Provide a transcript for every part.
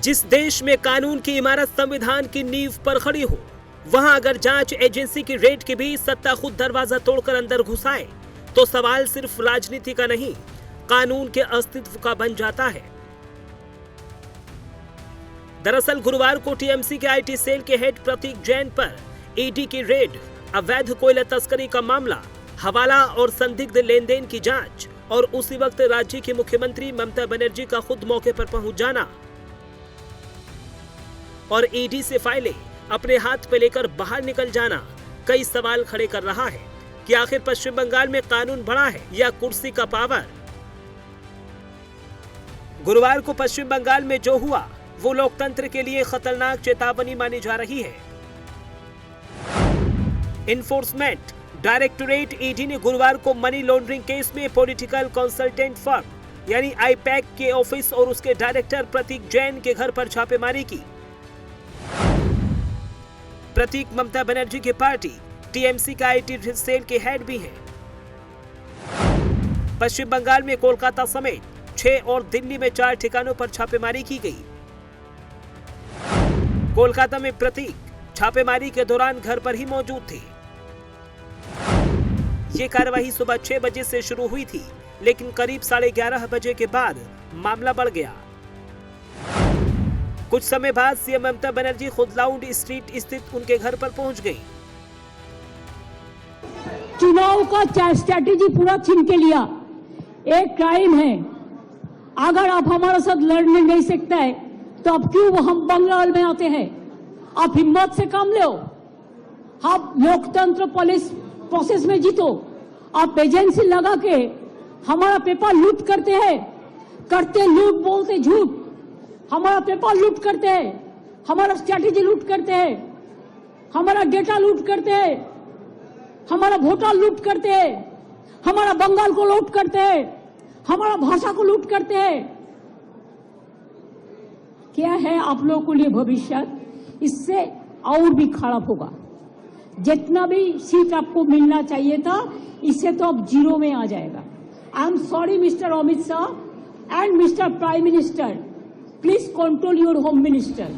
जिस देश में कानून की इमारत संविधान की नींव पर खड़ी हो, वहां अगर जांच एजेंसी की रेड के भी सत्ता खुद दरवाजा तोड़कर अंदर घुसाए तो सवाल सिर्फ राजनीति का नहीं, कानून के अस्तित्व का बन जाता है। दरअसल गुरुवार को टीएमसी के आईटी सेल के हेड प्रतीक जैन पर ईडी की रेड, अवैध कोयला तस्करी का मामला, हवाला और संदिग्ध लेन देन की जांच और उसी वक्त राज्य की मुख्यमंत्री ममता बनर्जी का खुद मौके पर पहुंच जाना और ईडी से फाइलें अपने हाथ पे लेकर बाहर निकल जाना कई सवाल खड़े कर रहा है कि आखिर पश्चिम बंगाल में कानून बड़ा है या कुर्सी का पावर। गुरुवार को पश्चिम बंगाल में जो हुआ वो लोकतंत्र के लिए खतरनाक चेतावनी मानी जा रही है। इन्फोर्समेंट डायरेक्टोरेट ईडी ने गुरुवार को मनी लॉन्ड्रिंग केस में पॉलिटिकल कंसल्टेंट फर्म यानी आईपैक के ऑफिस और उसके डायरेक्टर प्रतीक जैन के घर पर छापेमारी की। प्रतीक ममता बनर्जी की पार्टी टीएमसी का आईटी सेल के हेड भी हैं। पश्चिम बंगाल में कोलकाता समेत 6 और दिल्ली में 4 ठिकानों पर छापेमारी की गई। कोलकाता में प्रतीक छापेमारी के दौरान घर पर ही मौजूद थे। ये कार्रवाई सुबह 6 बजे से शुरू हुई थी, लेकिन करीब 11:30 बजे के बाद मामला बढ़ गया। कुछ समय बाद सीएम ममता बनर्जी खुद लाउंड स्ट्रीट स्थित उनके घर पर पहुंच गई। चुनाव का स्ट्रैटेजी पूरा छीन के लिया, एक क्राइम है। अगर आप हमारे साथ लड़ने नहीं सकते हैं तो अब क्यों हम बंगाल में आते हैं? आप हिम्मत से काम लो, आप लोकतंत्र पुलिस प्रोसेस में जीतो। आप एजेंसी लगा के हमारा पेपर लूट करते हैं, करते लूट बोलते झूठ। हमारा पेपर लूट करते हैं, हमारा स्ट्रैटेजी लूट करते हैं, हमारा डेटा लूट करते हैं, हमारा वोटर लूट करते हैं, हमारा बंगाल को लूट करते हैं, हमारा भाषा को लूट करते हैं। क्या है आप लोगों के लिए भविष्य? इससे और भी खराब होगा। जितना भी सीट आपको मिलना चाहिए था, इससे तो अब जीरो में आ जाएगा। I am sorry mister Amit Shah and mister prime minister, please control your home minister.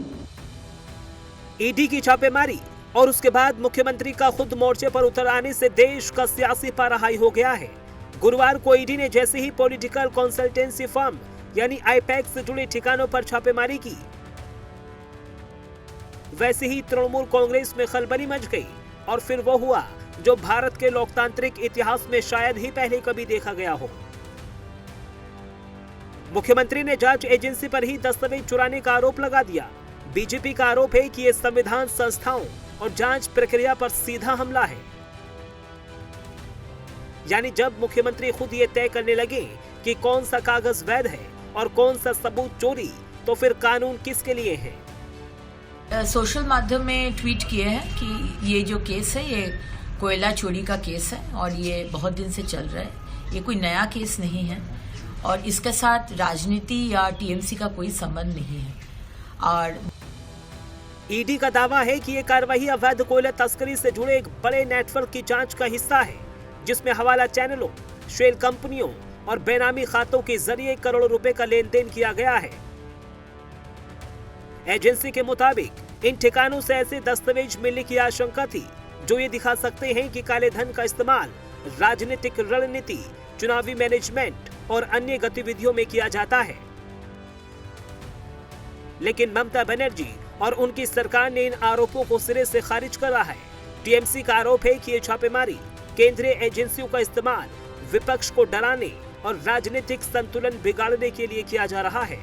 ED की छापेमारी और उसके बाद मुख्यमंत्री का खुद मोर्चे पर उतर आने से देश का सियासी पारा हाई हो गया है। गुरुवार को ईडी ने जैसे ही पॉलिटिकल कंसल्टेंसी फर्म यानी आईपैक से जुड़े ठिकानों पर छापेमारी की, वैसे ही तृणमूल कांग्रेस में खलबली मच गई और फिर वो हुआ जो भारत के लोकतांत्रिक इतिहास में शायद ही पहले कभी देखा गया हो। मुख्यमंत्री ने जांच एजेंसी पर ही दस्तावेज चुराने का आरोप लगा दिया। बीजेपी का आरोप है कि ये संविधान संस्थाओं और जांच प्रक्रिया पर सीधा हमला है। यानी जब मुख्यमंत्री खुद ये तय करने लगे कि कौन सा कागज वैध है और कौन सा सबूत चोरी, तो फिर कानून किसके लिए है? सोशल माध्यम में ट्वीट किए हैं कि ये जो केस है ये कोयला चोरी का केस है और ये बहुत दिन से चल रहा है, ये कोई नया केस नहीं है और इसके साथ राजनीति या टीएमसी का कोई संबंध नहीं है। और ईडी का दावा है कि ये कार्रवाई अवैध कोयला तस्करी से जुड़े एक बड़े नेटवर्क की जांच का हिस्सा है, जिसमें हवाला चैनलों, शेल कंपनियों और बेनामी खातों के जरिए करोड़ों रुपए का लेन देन किया गया है। एजेंसी के मुताबिक इन ठिकानों से ऐसे दस्तावेज मिलने की आशंका थी जो ये दिखा सकते हैं कि काले धन का इस्तेमाल राजनीतिक रणनीति, चुनावी मैनेजमेंट और अन्य गतिविधियों में किया जाता है। लेकिन ममता बनर्जी और उनकी सरकार ने इन आरोपों को सिरे से खारिज करा है। टीएमसी का आरोप है कि ये छापेमारी केंद्रीय एजेंसियों का इस्तेमाल विपक्ष को डराने और राजनीतिक संतुलन बिगाड़ने के लिए किया जा रहा है।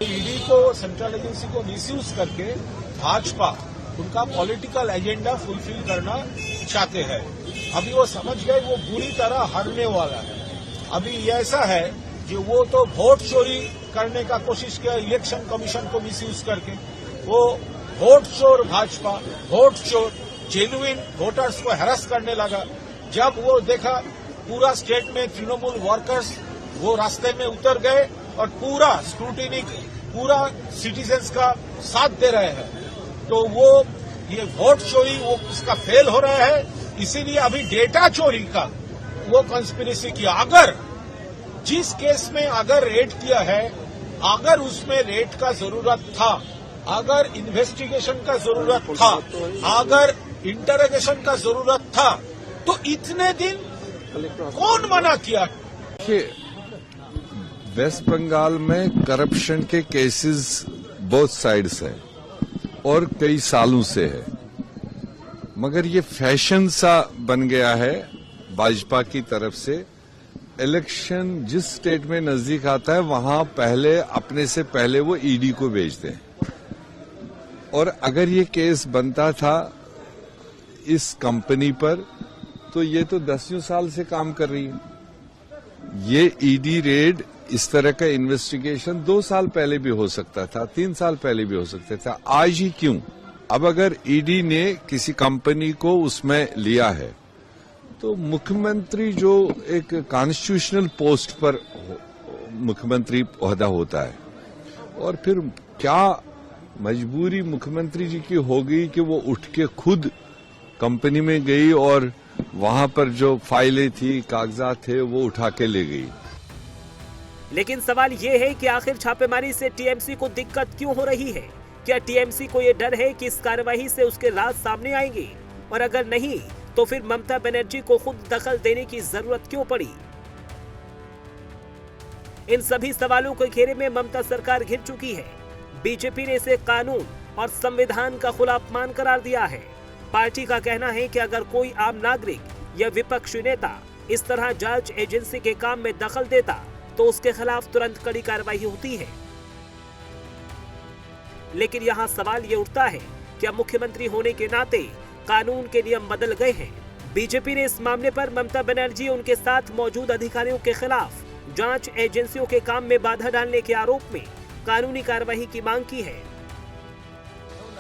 ईडी को, सेंट्रल एजेंसी को मिसयूज करके भाजपा उनका पॉलिटिकल एजेंडा फुलफिल करना चाहते हैं। अभी वो समझ गए वो बुरी तरह हारने वाला है। अभी ऐसा है कि वो तो वोट चोरी करने का कोशिश किया इलेक्शन कमीशन को मिसयूज करके। वो वोट चोर भाजपा, वोट चोर जेन्युइन वोटर्स को हैरेस करने लगा। जब वो देखा पूरा स्टेट में तृणमूल वर्कर्स वो रास्ते में उतर गए और पूरा स्क्रूटिनी, पूरा सिटीजन्स का साथ दे रहे हैं, तो वो ये वोट चोरी वो इसका फेल हो रहा है। इसीलिए अभी डेटा चोरी का वो कंस्पिरेसी किया। अगर जिस केस में अगर रेड किया है, अगर उसमें रेड का जरूरत था, अगर इन्वेस्टिगेशन का जरूरत था, अगर इंटरोगेशन का जरूरत था, तो इतने दिन कौन मना किया? वेस्ट बंगाल में करप्शन के केसेस बोथ साइड्स है और कई सालों से है, मगर ये फैशन सा बन गया है भाजपा की तरफ से। इलेक्शन जिस स्टेट में नजदीक आता है वहां पहले अपने से पहले वो ईडी को भेजते हैं। और अगर ये केस बनता था इस कंपनी पर तो ये तो 10 साल से काम कर रही है। ये ईडी रेड, इस तरह का इन्वेस्टिगेशन 2 साल पहले भी हो सकता था, 3 साल पहले भी हो सकता था, आज ही क्यों? अब अगर ईडी ने किसी कंपनी को उसमें लिया है तो मुख्यमंत्री जो एक कॉन्स्टिट्यूशनल पोस्ट पर मुख्यमंत्री ओहदा होता है, और फिर क्या मजबूरी मुख्यमंत्री जी की होगी कि वो उठ के खुद कंपनी में गई और वहां पर जो फाइलें थी, कागजात थे, वो उठा के ले गई। लेकिन सवाल ये है कि आखिर छापेमारी से टीएमसी को दिक्कत क्यों हो रही है? क्या टीएमसी को ये डर है कि इस कार्रवाई से उसके राज सामने आएंगे? और अगर नहीं तो फिर ममता बनर्जी को खुद दखल देने की जरूरत क्यों पड़ी? इन सभी सवालों के घेरे में ममता सरकार घिर चुकी है। बीजेपी ने इसे कानून और संविधान का खुला अपमान करार दिया है। पार्टी का कहना है कि अगर कोई आम नागरिक या विपक्षी नेता इस तरह जांच एजेंसी के काम में दखल देता तो उसके खिलाफ तुरंत कड़ी कार्रवाई होती है। लेकिन यहाँ सवाल ये उठता है, क्या मुख्यमंत्री होने के नाते कानून के नियम बदल गए हैं? बीजेपी ने इस मामले पर ममता बनर्जी उनके साथ मौजूद अधिकारियों के खिलाफ जांच एजेंसियों के काम में बाधा डालने के आरोप में कानूनी कार्रवाई की मांग की है।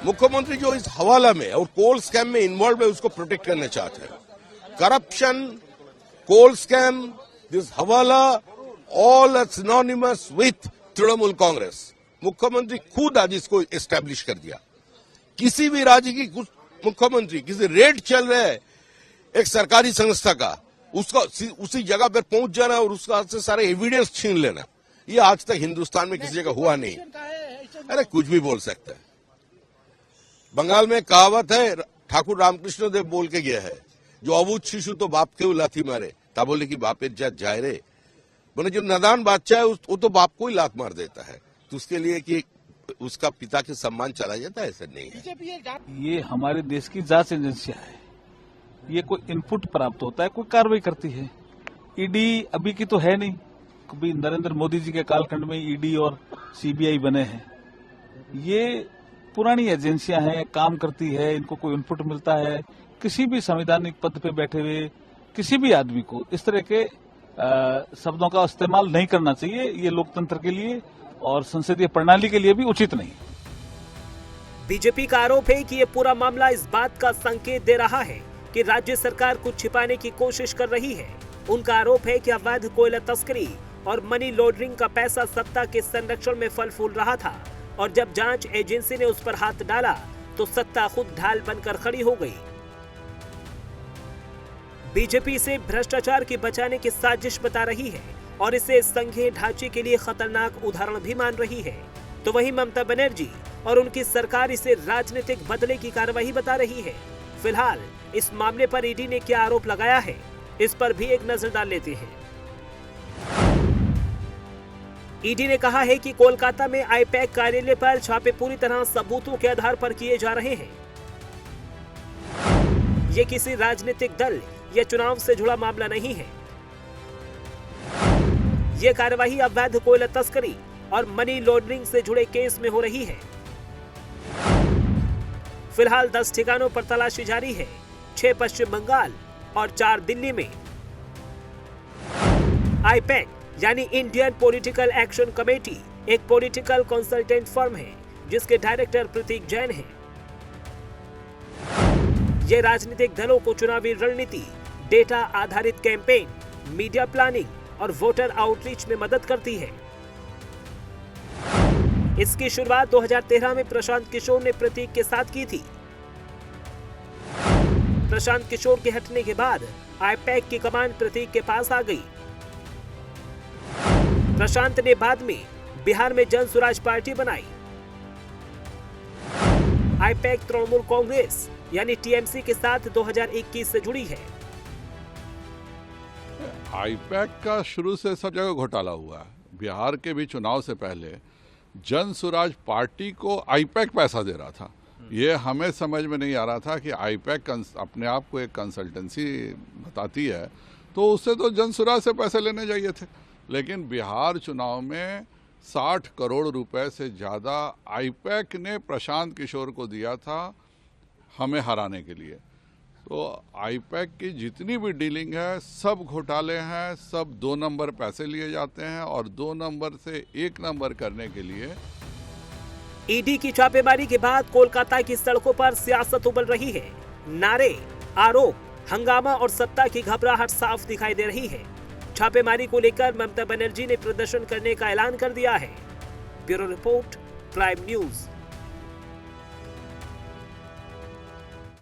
मुख्यमंत्री जो इस हवाला में और कोल स्कैम में इन्वॉल्व है उसको प्रोटेक्ट करना चाहते हैं। Corruption, coal scam, this hawala, all are synonymous with Trinamool Congress. मुख्यमंत्री खुद आज इसको एस्टैब्लिश कर दिया। किसी भी राज्य की मुख्यमंत्री किसी रेड चल रहा है एक सरकारी संस्था का, उसका उसी जगह पर पहुंच जाना और उसका से सारे एविडेंस छीन लेना, ये आज तक हिंदुस्तान में किसी जगह हुआ नहीं। अरे कुछ भी बोल सकता है। बंगाल में कहावत है, ठाकुर रामकृष्ण देव बोल के गया है, जो अबूझ शिशु तो बाप के लाथी मारे, ता बोले कि बाप इज्जत जाए रे। बोले जो नादान बादशाह है वो तो बाप को ही लात मार देता है, तो उसके लिए कि उसका पिता के सम्मान चला जाता है, ऐसा नहीं है। ये हमारे देश की जांच एजेंसियां है, ये कोई इनपुट प्राप्त होता है, कोई कार्रवाई करती है। ईडी अभी की तो है नहीं, कभी नरेंद्र मोदी जी के कालखंड में ईडी और सीबीआई बने हैं। ये पुरानी एजेंसियां हैं, काम करती है, इनको कोई इनपुट मिलता है। किसी भी संवैधानिक पद पे बैठे हुए किसी भी आदमी को इस तरह के शब्दों का इस्तेमाल नहीं करना चाहिए। ये लोकतंत्र के लिए और संसदीय प्रणाली के लिए भी उचित नहीं। बीजेपी का आरोप है कि ये पूरा मामला इस बात का संकेत दे रहा है कि राज्य सरकार कुछ छिपाने की कोशिश कर रही है। उनका आरोप है कि अवैध कोयला तस्करी और मनी लॉन्ड्रिंग का पैसा सत्ता के संरक्षण में फल फूल रहा था, और जब जांच एजेंसी ने उस पर हाथ डाला तो सत्ता खुद ढाल बनकर खड़ी हो गई। बीजेपी इसे भ्रष्टाचार की बचाने की साजिश बता रही है और इसे संघीय ढांचे के लिए खतरनाक उदाहरण भी मान रही है। तो वहीं ममता बनर्जी और उनकी सरकार इसे राजनीतिक बदले की कार्रवाई बता रही है। फिलहाल इस मामले पर ईडी ने क्या आरोप लगाया है, इस पर भी एक नजर डाल लेते हैं। ईडी ने कहा है कि कोलकाता में आईपैक कार्यालय पर छापे पूरी तरह सबूतों के आधार पर किए जा रहे हैं। ये किसी राजनीतिक दल या चुनाव से जुड़ा मामला नहीं है। ये कार्रवाई अवैध कोयला तस्करी और मनी लॉन्ड्रिंग से जुड़े केस में हो रही है। फिलहाल 10 ठिकानों पर तलाशी जारी है, 6 पश्चिम बंगाल और 4 दिल्ली में। आईपैक यानी इंडियन पॉलिटिकल एक्शन कमेटी एक पॉलिटिकल कंसल्टेंट फर्म है जिसके डायरेक्टर प्रतीक जैन हैं। ये राजनीतिक दलों को चुनावी रणनीति, डेटा आधारित कैंपेन, मीडिया प्लानिंग और वोटर आउटरीच में मदद करती है। इसकी शुरुआत 2013 में प्रशांत किशोर ने प्रतीक के साथ की थी। प्रशांत किशोर के हटने के बाद आईपैक की कमान प्रतीक के पास आ गई। प्रशांत ने बाद में बिहार में जन स्वराज पार्टी बनाई। आईपैक तृणमूल कांग्रेस यानी टीएमसी के साथ 2021 से जुड़ी है। आईपैक का शुरू से सब जगह घोटाला हुआ है। बिहार के भी चुनाव से पहले जन स्वराज पार्टी को आईपैक पैसा दे रहा था। ये हमें समझ में नहीं आ रहा था कि आईपैक अपने आप को एक कंसल्टेंसी बताती है, तो उससे तो जन स्वराज से पैसे लेने चाहिए थे। लेकिन बिहार चुनाव में 60 करोड़ रुपए से ज़्यादा आईपैक ने प्रशांत किशोर को दिया था हमें हराने के लिए। तो आईपैक की जितनी भी डीलिंग है सब घोटाले हैं, सब 2 नंबर पैसे लिए जाते हैं और 2 नंबर से 1 नंबर करने के लिए। ईडी की छापेमारी के बाद कोलकाता की सड़कों पर सियासत उबल रही है। नारे, आरोप, हंगामा और सत्ता की घबराहट साफ दिखाई दे रही है। छापेमारी को लेकर ममता बनर्जी ने प्रदर्शन करने का ऐलान कर दिया है। Bureau report, prime news.